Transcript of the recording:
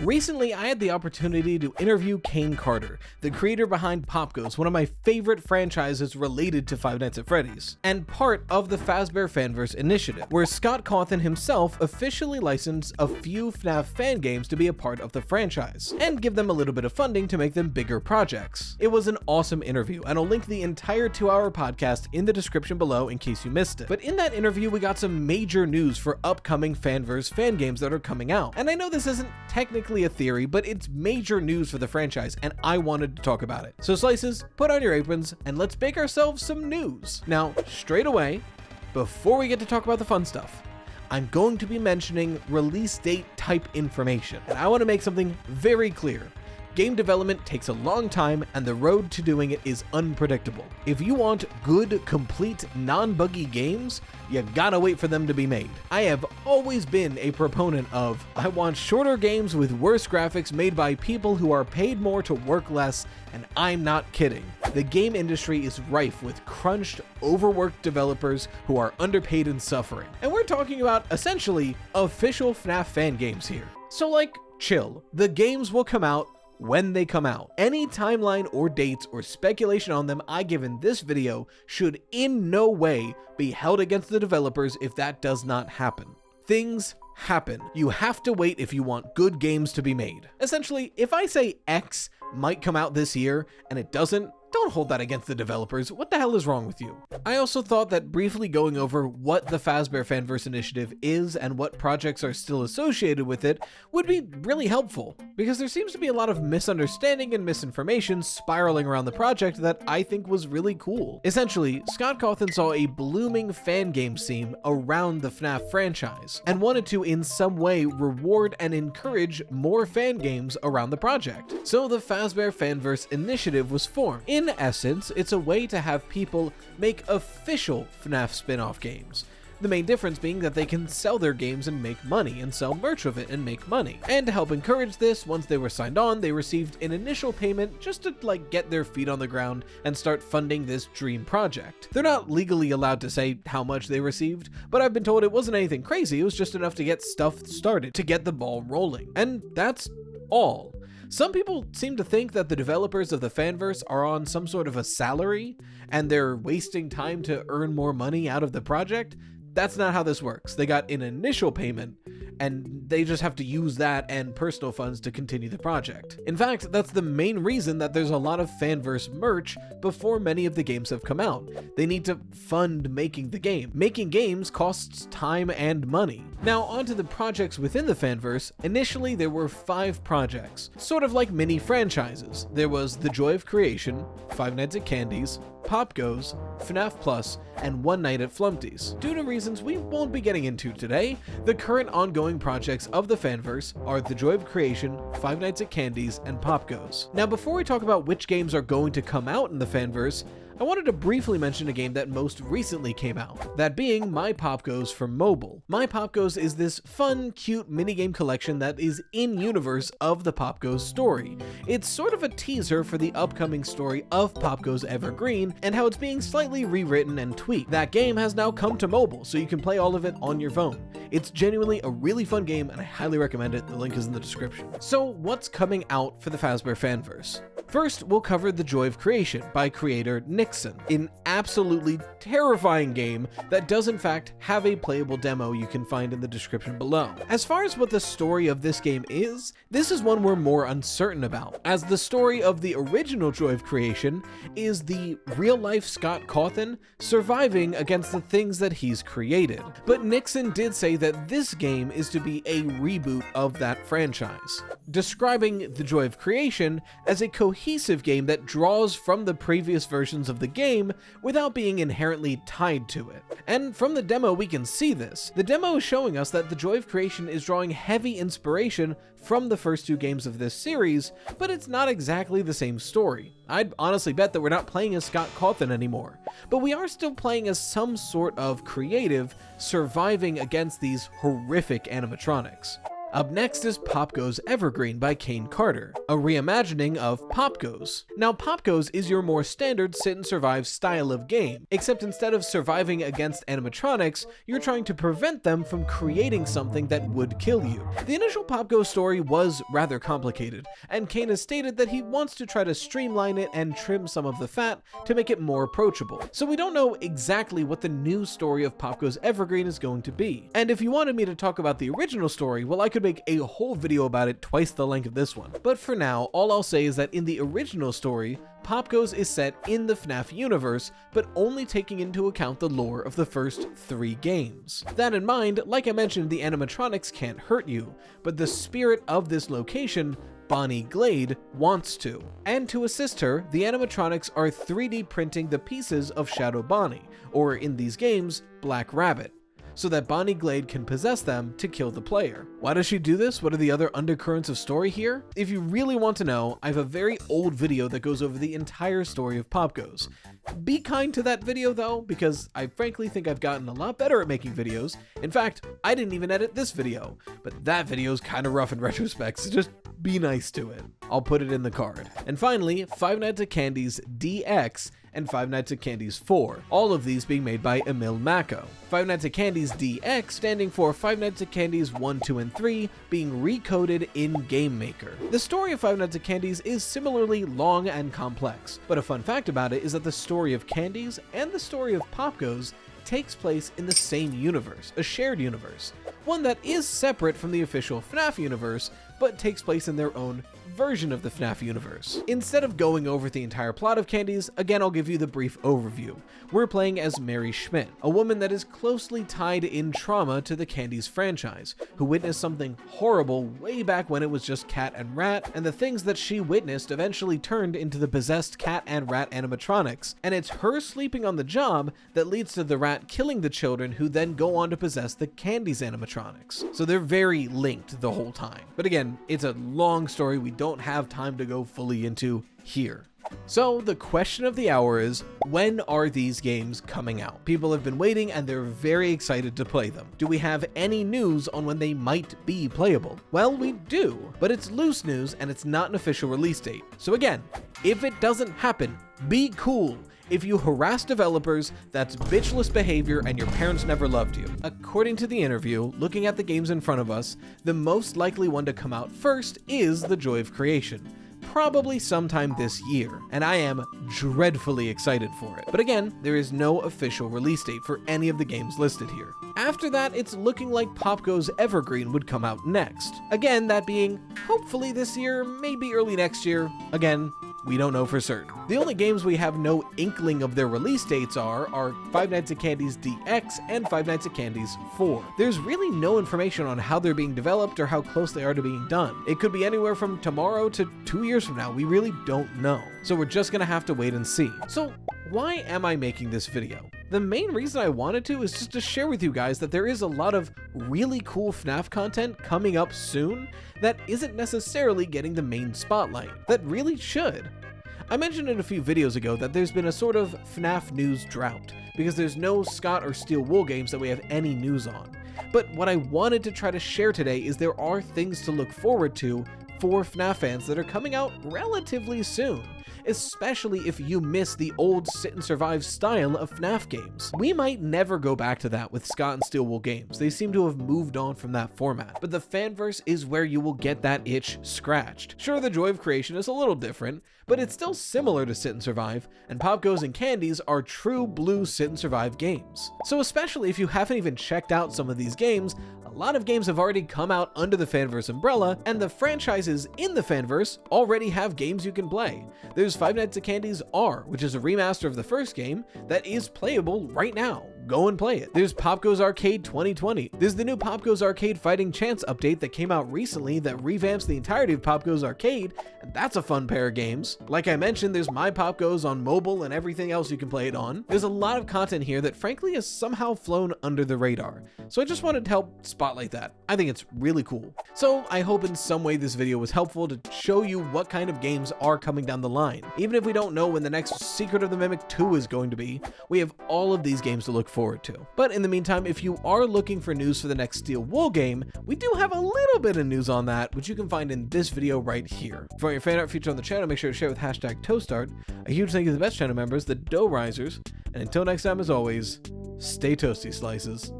Recently, I had the opportunity to interview Kane Carter, the creator behind POPGOES, one of my favorite franchises related to Five Nights at Freddy's, and part of the Fazbear Fanverse initiative, where Scott Cawthon himself officially licensed a few FNAF fan games to be a part of the franchise, and give them a little bit of funding to make them bigger projects. It was an awesome interview, and I'll link the entire 2-hour podcast in the description below in case you missed it. But in that interview, we got some major news for upcoming Fanverse fan games that are coming out. And I know this isn't technically a theory, but it's major news for the franchise, and I wanted to talk about it. So slices, put on your aprons, and let's bake ourselves some news. Now, straight away, before we get to talk about the fun stuff, I'm going to be mentioning release date type information, and I want to make something very clear. Game development takes a long time, and the road to doing it is unpredictable. If you want good, complete, non-buggy games, you gotta wait for them to be made. I have always been a proponent of, I want shorter games with worse graphics made by people who are paid more to work less, and I'm not kidding. The game industry is rife with crunched, overworked developers who are underpaid and suffering. And we're talking about, essentially, official FNAF fan games here. So like, chill. The games will come out when they come out. Any timeline or dates or speculation on them I give in this video should in no way be held against the developers if that does not happen. Things happen. You have to wait if you want good games to be made. Essentially, if I say X might come out this year and it doesn't, don't hold that against the developers. What the hell is wrong with you? I also thought that briefly going over what the Fazbear Fanverse initiative is and what projects are still associated with it would be really helpful, because there seems to be a lot of misunderstanding and misinformation spiraling around the project that I think was really cool. Essentially, Scott Cawthon saw a blooming fan game scene around the FNAF franchise and wanted to in some way reward and encourage more fan games around the project. So the Fazbear Fanverse initiative was formed. In essence, it's a way to have people make official FNAF spin-off games. The main difference being that they can sell their games and make money, and sell merch of it and make money. And to help encourage this, once they were signed on, they received an initial payment just to get their feet on the ground and start funding this dream project. They're not legally allowed to say how much they received, but I've been told it wasn't anything crazy, it was just enough to get stuff started, to get the ball rolling. And that's all. Some people seem to think that the developers of the Fanverse are on some sort of a salary and they're wasting time to earn more money out of the project. That's not how this works. They got an initial payment and they just have to use that and personal funds to continue the project. In fact, that's the main reason that there's a lot of Fanverse merch before many of the games have come out. They need to fund making the game. Making games costs time and money. Now onto the projects within the Fanverse. Initially there were 5 projects, sort of like mini franchises. There was The Joy of Creation, Five Nights at Candy's, POPGOES, FNAF Plus, and One Night at Flumpty's. Due to reasons we won't be getting into today, the current ongoing projects of the Fanverse are The Joy of Creation, Five Nights at Candy's, and POPGOES. Now before we talk about which games are going to come out in the Fanverse, I wanted to briefly mention a game that most recently came out, that being myPOPGOES for mobile. myPOPGOES is this fun, cute minigame collection that is in-universe of the POPGOES story. It's sort of a teaser for the upcoming story of POPGOES Evergreen and how it's being slightly rewritten and tweaked. That game has now come to mobile, so you can play all of it on your phone. It's genuinely a really fun game and I highly recommend it. The link is in the description. So what's coming out for the Fazbear Fanverse? First, we'll cover The Joy of Creation by creator Nixon, an absolutely terrifying game that does in fact have a playable demo you can find in the description below. As far as what the story of this game is, this is one we're more uncertain about, as the story of the original Joy of Creation is the real-life Scott Cawthon surviving against the things that he's created. But Nixon did say that this game is to be a reboot of that franchise, describing The Joy of Creation as a cohesive game that draws from the previous versions of the game without being inherently tied to it. And from the demo we can see this. The demo is showing us that The Joy of Creation is drawing heavy inspiration from the first 2 games of this series, but it's not exactly the same story. I'd honestly bet that we're not playing as Scott Cawthon anymore, but we are still playing as some sort of creative surviving against these horrific animatronics. Up next is POPGOES Evergreen by Kane Carter, a reimagining of POPGOES. Now POPGOES is your more standard sit and survive style of game, except instead of surviving against animatronics, you're trying to prevent them from creating something that would kill you. The initial POPGOES story was rather complicated, and Kane has stated that he wants to try to streamline it and trim some of the fat to make it more approachable. So we don't know exactly what the new story of POPGOES Evergreen is going to be. And if you wanted me to talk about the original story, well, I could make a whole video about it twice the length of this one. But for now, all I'll say is that in the original story, POPGOES is set in the FNAF universe, but only taking into account the lore of the first 3 games. That in mind, like I mentioned, the animatronics can't hurt you, but the spirit of this location, Bonnie Glade, wants to. And to assist her, the animatronics are 3D printing the pieces of Shadow Bonnie, or in these games, Black Rabbit, so that Bonnie Glade can possess them to kill the player. Why does she do this? What are the other undercurrents of story here? If you really want to know, I have a very old video that goes over the entire story of POPGOES. Be kind to that video though, because I frankly think I've gotten a lot better at making videos. In fact, I didn't even edit this video, but that video is kind of rough in retrospect, so just be nice to it. I'll put it in the card. And finally, Five Nights at Candy's DX and Five Nights at Candy's 4, all of these being made by Emil Mako. Five Nights at Candy's DX standing for Five Nights at Candy's 1, 2, and 3 being recoded in Game Maker. The story of Five Nights at Candy's is similarly long and complex, but a fun fact about it is that the story of Candy's and the story of POPGOES takes place in the same universe, a shared universe, one that is separate from the official FNAF universe, but takes place in their own version of the FNAF universe. Instead of going over the entire plot of Candy's, again I'll give you the brief overview. We're playing as Mary Schmidt, a woman that is closely tied in trauma to the Candy's franchise, who witnessed something horrible way back when it was just cat and rat, and the things that she witnessed eventually turned into the possessed cat and rat animatronics, and it's her sleeping on the job that leads to the rat killing the children who then go on to possess the Candy's animatronics. So they're very linked the whole time. But again, it's a long story we don't have time to go fully into here. So the question of the hour is, when are these games coming out? People have been waiting and they're very excited to play them. Do we have any news on when they might be playable? Well, we do, but it's loose news and it's not an official release date. So again, if it doesn't happen, be cool. If you harass developers, that's bitchless behavior and your parents never loved you. According to the interview, looking at the games in front of us, the most likely one to come out first is The Joy of Creation, probably sometime this year, and I am dreadfully excited for it. But again, there is no official release date for any of the games listed here. After that, it's looking like POPGOES Evergreen would come out next. Again, that being hopefully this year, maybe early next year. Again, we don't know for certain. The only games we have no inkling of their release dates are Five Nights at Candy's DX and Five Nights at Candy's 4. There's really no information on how they're being developed or how close they are to being done. It could be anywhere from tomorrow to 2 years from now. We really don't know. So we're just gonna have to wait and see. So why am I making this video? The main reason I wanted to is just to share with you guys that there is a lot of really cool FNAF content coming up soon that isn't necessarily getting the main spotlight, that really should. I mentioned in a few videos ago that there's been a sort of FNAF news drought, because there's no Scott or Steel Wool games that we have any news on. But what I wanted to try to share today is there are things to look forward to for FNAF fans that are coming out relatively soon, especially if you miss the old sit and survive style of FNAF games. We might never go back to that with Scott and Steel Wool games. They seem to have moved on from that format, but the Fanverse is where you will get that itch scratched. Sure, The Joy of Creation is a little different, but it's still similar to sit and survive, and POPGOES and Candy's are true blue sit and survive games. So especially if you haven't even checked out some of these games, a lot of games have already come out under the Fanverse umbrella, and the franchises in the Fanverse already have games you can play. There's Five Nights at Candy's R, which is a remaster of the first game that is playable right now. Go and play it. There's POPGOES Arcade 2020. There's the new POPGOES Arcade Fighting Chance update that came out recently that revamps the entirety of POPGOES Arcade, and that's a fun pair of games. Like I mentioned, there's myPOPGOES on mobile and everything else you can play it on. There's a lot of content here that frankly has somehow flown under the radar, so I just wanted to help spotlight that. I think it's really cool. So I hope in some way this video was helpful to show you what kind of games are coming down the line. Even if we don't know when the next Secret of the Mimic 2 is going to be, we have all of these games to look forward to. But in the meantime, if you are looking for news for the next Steel Wool game, we do have a little bit of news on that, which you can find in this video right here. If you want your fan art featured on the channel, make sure to share with hashtag ToastArt. A huge thank you to the best channel members, the Dough Risers, and until next time, as always, stay toasty, slices.